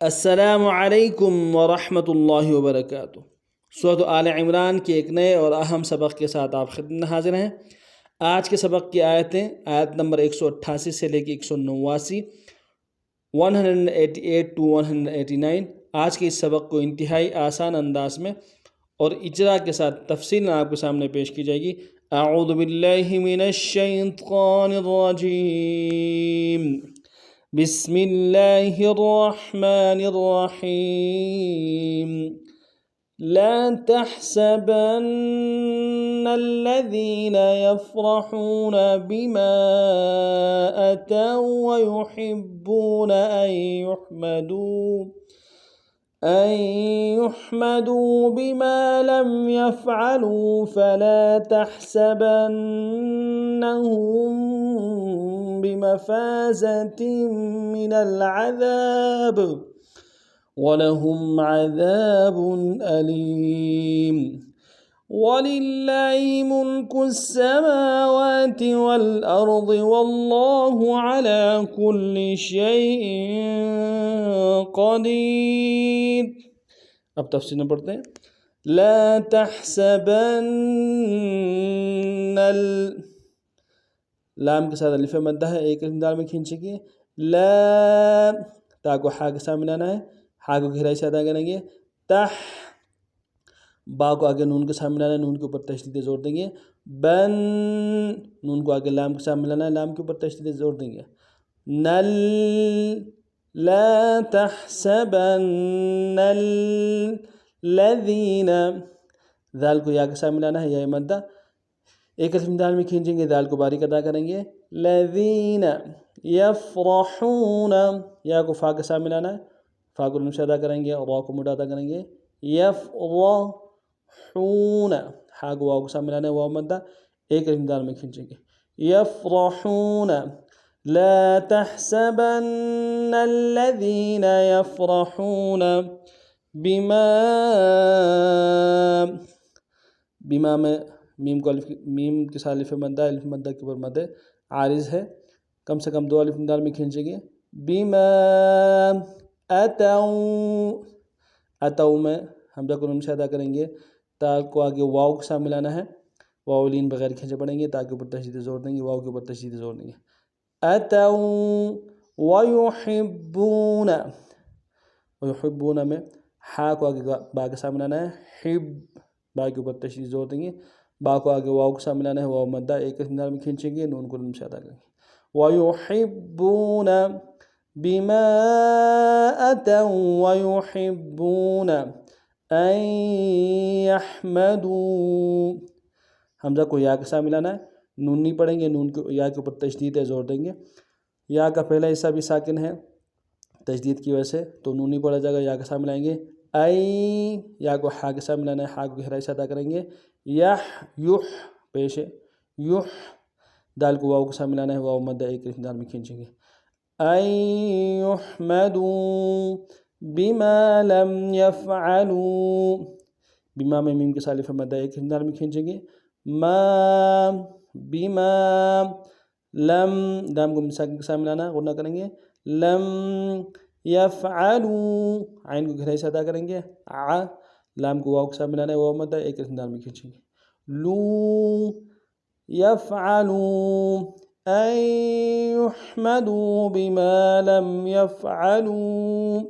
السلام علیکم ورحمۃ اللہ وبرکاتہ۔ سورۃ آل عمران کے ایک نئے اور اہم سبق کے ساتھ آپ خدمت میں حاضر ہیں۔ آج کے سبق کی آیتیں آیت نمبر 188 سے لے کے 189، 188 to 189۔ آج کے اس سبق کو انتہائی آسان انداز میں اور اجرا کے ساتھ تفصیل آپ کے سامنے پیش کی جائے گی۔ اعوذ باللہ من الشیطان الرجیم، بسم اللہ الرحمن الرحیم۔ لا تحسبن الذین یفرحون بما أتوا ويحبون أن يحمدوا بما لم يفعلوا فلا تحسبنهم بمفازة من العذاب ولهم عذاب أليم۔ وَلِلَّهِ مُلْكُ السَّمَاوَاتِ وَالْأَرْضِ وَاللَّهُ عَلَى كُلِّ شَيْءٍ قَدِيرٌ۔ اب تفصیل میں پڑھتے ہیں۔ لا تحسبن لام کے ساتھ الف مدہ ہے، ایک الف دال میں کھینچے گی۔ لا تا کو ہا کے ساتھ ملانا ہے، ہا کو گہرائی سے ادا کریں گے۔ تح با کو آگے نون کے ساتھ ملانا ہے، نون کے اوپر تشدید زور دیں گے۔ بن نون کو آگے لام کے ساتھ ملانا ہے، لام کے اوپر تشدید زور دیں گے۔ نل لا تحسبن الذین ذال کو یا کے ساتھ ملانا ہے، یا مدہ ایک الف دال میں کھینچیں گے، دال کو باریک ادا کریں گے۔ الذین یفرحون یا کو فا کے ساتھ ملانا ہے، فا کو نون سے ادا کریں گے اور را کو مڈا ادا کریں گے۔ یفرحون ہا کو واو کے ساتھ ملانا ہے، واو مدہ ایک الف دال میں کھینچیں گے۔ یفرحون لا تحسبن الذین یفرحون بما میں میم کے ساتھ الف مدہ کے اوپر مد عارض ہے، کم سے کم دو الف دال میں کھینچیں گے۔ بما اتوا میں حمزہ کو نون سے ادا کریں گے، تا کو آگے واو کے ساتھ ملانا ہے، واو لین بغیر کھینچے پڑیں گے، تا کے اوپر تشدید زور دیں گے، واو کے اوپر تشدید زور دیں گے۔ اتوا ویحبون میں ہا کو آگے با کے ساتھ ملانا ہے، حب با کے اوپر تشدید زور دیں گے، با کو آگے واو کے ساتھ ملانا ہے، واو مدہ ایک اندار میں کھینچیں گے، نون کو نون سے ادا کریں گے۔ وَيُحِبُّونَ بِمَا أَتَوا وَيُحِبُّونَ أَن يَحْمَدُوا حمزہ کو یا کے ساتھ ملانا ہے، نون نہیں پڑھیں گے، نون کو یا کے اوپر تشدید ہے، زور دیں گے۔ یا کا پہلا حصہ بھی ساکن ہے تشدید کی وجہ سے، تو نون نہیں پڑھا جائے گا، یا کے ساتھ ملائیں گے۔ یا کو ہا کے ساتھ ملانا ہے، ہا کو گہرائی سے ادا کریں گے۔ یح پیش ہے، یح دال کو واو کے ساتھ ملانا ہے، واو مدہ ایک دال میں کھینچیں گے۔ ان یحمدوا بما لم یفعلوا بما میں میم کے ساتھ الف مدہ ایک دال میں کھینچیں گے۔ ما بما لم دام کو مساکن کے ساتھ ملانا غنہ کریں گے۔ لم یفعلوا عین کو گہرائی سے ادا کریں گے۔ لام کو واو کے ساتھ ملانا ہے، واو مدہ ایک دال میں کھینچیں گے۔ لو یفعلوا ان یحمدوا بما لم یفعلوا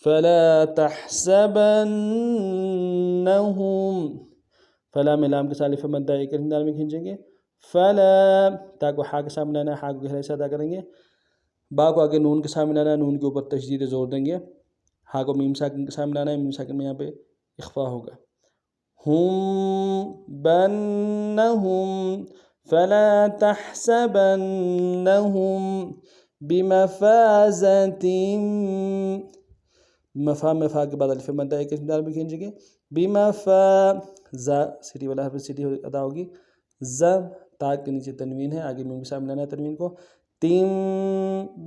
فلا تحسبنهم فلا میں لام کے ساتھ الف مدہ ایک دال میں کھینچیں گے۔ فلا تا کو ہا کے ساتھ ملانا ہے، ہا کو گہرائی سے ادا کریں گے۔ با کو آگے نون کے ساتھ ملانا ہے، نون کے اوپر تشدید زور دیں گے۔ ہا کو میم ساکن کے ساتھ ملانا ہے، میم ساکن میں یہاں پہ اخفا ہوگا۔ ہم بنہم فلا تحسبنہم بمفازۃ مفا میں فا کے بعد الف مدہ ایک دال میں کھینچیں گے۔ بمفا زا سٹی والا حرف سٹی ادا ہوگی۔ ز تا کے نیچے تنوین ہے، آگے میم کے ساتھ ملانا ہے تنوین کو۔ تم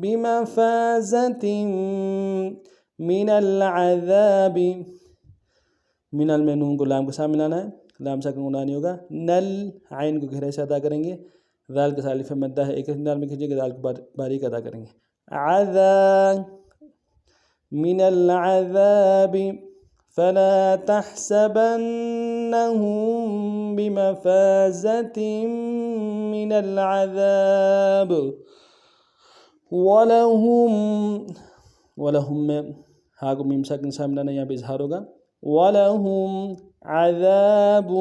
بمفازۃ من العذاب من میں نون کو لام کے ساتھ ملانا ہے، لام ساکن گناہ نہیں ہوگا۔ نل عین کو گہرائی سے ادا کریں گے، ذال کے ساتھ الف مدہ ہے، ایک دال میں کھینچیں گے، دال کو باریک ادا کریں گے۔ عذاب من العذاب فلا تحسبنهم بمفازة من العذاب ولهم میں ہا کو میم ساکن سامنے لانا یہاں پہ اظہار ہوگا وَلَهُمْ عَذَابٌ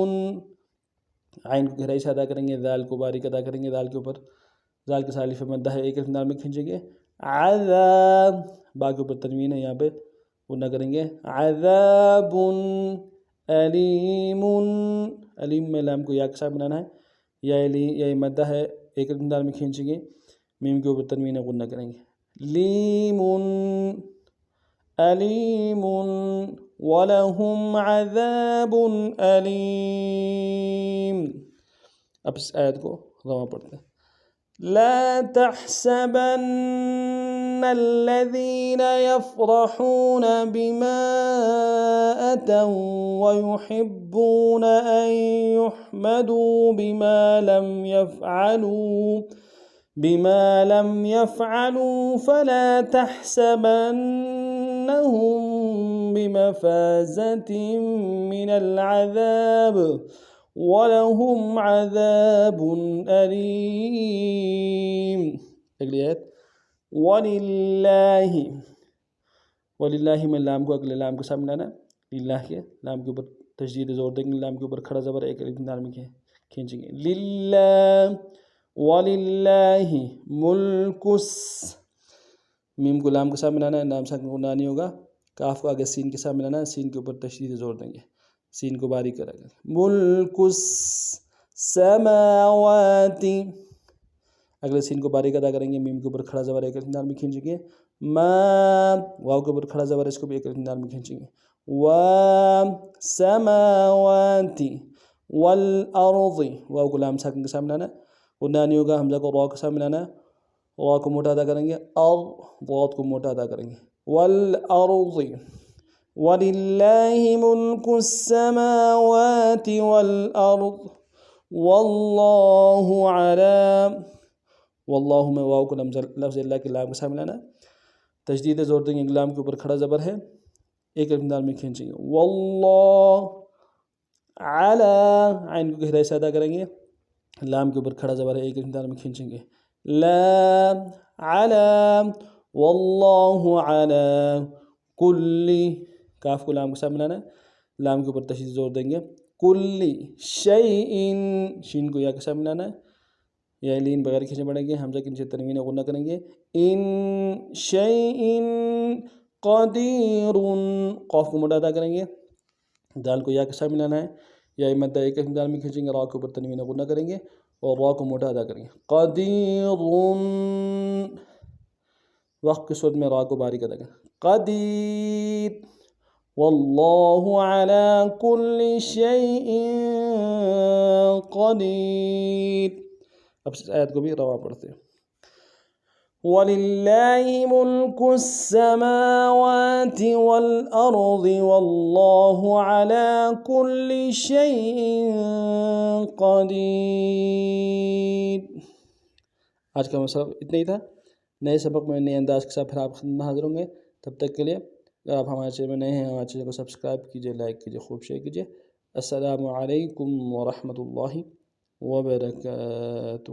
عین کو گہرائی سے ادا کریں گے ذال کو باریک ادا کریں گے ذال کے اوپر ذال کے سالف مدہ ہے ایک اندار میں کھینچیں گے عذاب با کے اوپر تنوین ہے یہاں پہ غنہ کریں گے عذاب علیم علیم میں لام کو یا کے ساتھ بنانا ہے یا مدہ ہے ایک اندار میں کھینچیں گے میم کے اوپر تنوین ہے غنہ کریں گے لیم علیم وَلَهُمْ عَذَابٌ أَلِيمٌ اب اس آیت کو رواں پڑھتے ہیں لا تحسبن الذين يفرحون بما أتوا ويحبون أن يحمدوا بما لم يفعلوا فلا تحسبنهم بمفازة من العذاب وَلَهُمْ عَذَابٌ أَلِيمٌ اگلی آیت وَلِلَّهِ میں لام کو اگلے لام کے سامنے لانا للہ کے لام کے اوپر تشدید زور دیں گے لام کے اوپر کھڑا زبر ایک اندار میں کھینچیں گے للہ وَلِلَّهِ مُلْكُس میم کو لام کے سامنے لانا ہے لام ساکن کو نانی ہوگا کاف کو آگے سین کے سامنے لانا ہے سین کے اوپر تشدید زور دیں گے سین کو باریک کرا گا ملک السماوات اگلے سین کو باریک ادا کریں گے میم کے اوپر کھڑا زبر ایک اندار میں کھینچیں گے ما واو کے اوپر کھڑا زبر اس کو بھی ایک اندار میں کھینچیں گے سماوات والارض واو کو لام ساکن کے سامنے لانا ہے وہ نانی ہوگا حمزہ کو را کے سامنے لانا ہے را کو موٹا ادا کریں گے ضاد کو موٹا ادا کریں گے والارض وَلِلَّهِ مُلْكُ السَّمَاوَاتِ وَالْأَرْضِ وَاللَّهُ عَلَى واللہ میں واو کو لفظ اللہ کے لام کے سامنے لانا تشدید زور دیں گے لام کے اوپر کھڑا زبر ہے ایک اندار میں کھینچیں گے واللہ علی عین کو گہرائی سے ادا کریں گے لام کے اوپر کھڑا زبر ہے ایک اندار میں کھینچیں گے لا علی واللہ علی کلی کاف کو لام کے سامنے لانا ہے لام کے اوپر تشدید زور دیں گے کلی شیئن شین کو یا کے سامنے لانا ہے یا لین بغیر کھینچے پڑیں گے حمزہ کے نیچے تنوین غنہ کریں گے ان شیئن قدیر قاف کو موٹا ادا کریں گے دال کو یا کے سامنے لانا ہے یا مدہ ایک اندار میں کھینچیں گے را کے اوپر تنوین غنہ کریں گے اور را کو موٹا ادا کریں گے قدیر وقت کے صورت میں را کو باریک ادا کریں قدیر واللہ علی کل شیء قدیر اب اس آیت کو بھی رواں پڑھتے ہیں وَلِلَّهِ مُلْكُ السَّمَاوَاتِ وَالْأَرْضِ وَاللَّهُ عَلَى كُلِّ شَيْءٍ قَدِيرٌ آج کا مطلب اتنا ہی تھا نئے سبق میں نئے انداز کے ساتھ پھر آپ خدمت حاضر ہوں گے تب تک کے لیے اگر آپ ہمارے چینل میں نئے ہیں ہمارے چینل کو سبسکرائب کیجئے لائک کیجئے خوب شیئر کیجئے السلام علیکم ورحمۃ اللہ وبرکاتہ